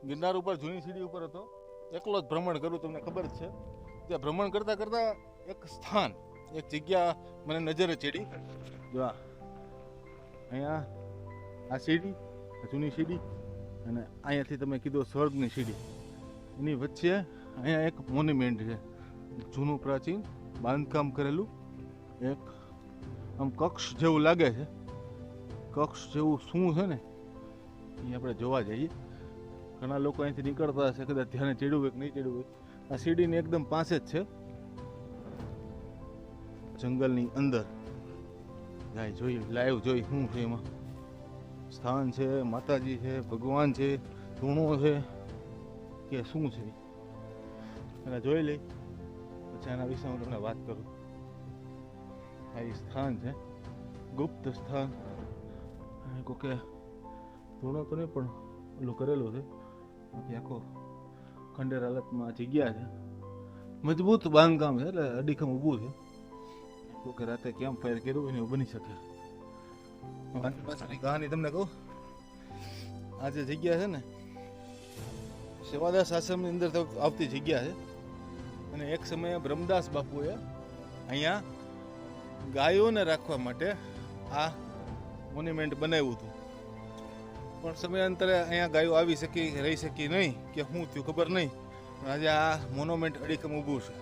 ગિરનાર ઉપર જૂની સીડી ઉપર હતો, એકલો જ ભ્રમણ કરું, તમને ખબર જ છે. ત્યાં ભ્રમણ કરતાં કરતાં એક સ્થાન, એક જગ્યા મને નજરે ચડી. જો અહીંયા આ સીડી, જૂની સીડી, અને અહીંયાથી તમે કીધું સ્વર્ગની સીડી, એની વચ્ચે અહીંયા એક મોન્યુમેન્ટ છે, જૂનું પ્રાચીન બાંધકામ કરેલું એક આમ કક્ષ જેવું લાગે છે. કક્ષ જેવું શું છે ને એ આપણે જોવા જઈએ. ઘણા લોકો અહીંથી નીકળતા હશે, કદાચ ધ્યાને ચડ્યું હોય કે નહીં ચડ્યું હોય. આ સીડીની એકદમ પાસે જ છે, જંગલની અંદર જાય જોઈએ, લાઈવ જોઈ શું છે એમાં. સ્થાન છે, માતાજી છે, ભગવાન છે, ધૂણો છે કે શું છે એને જોઈ લઈ, પછી એના વિશે હું તમને વાત કરું. આ એ સ્થાન છે, ગુપ્ત સ્થાન. કોકે ધૂણો તો નહીં પણ ઓલું કરેલું છે, બાકી આખો ખંડેર હાલતમાં જગ્યા છે. મજબૂત બાંધકામ છે, એટલે અડીખમ ઊભું છે. કોકે રાતે કેમ્પ ફાયર કર્યું હોય ને એવું બની શકે. પાછળની કહાની તમને કહું. આ જે જગ્યા છે ને, સેવાદાસ આશ્રમની અંદર આવતી જગ્યા છે, અને એક સમયે બ્રહ્મદાસ બાપુએ અહીંયા ગાયોને રાખવા માટે આ મોન્યુમેન્ટ બનાવ્યું હતું. પણ સમયાંતરે અહીંયા ગાયો આવી શકી, રહી શકી નહીં, કે શું થયું ખબર નહીં. પણ આજે આ મોન્યુમેન્ટ અડીખમ ઊભું છે.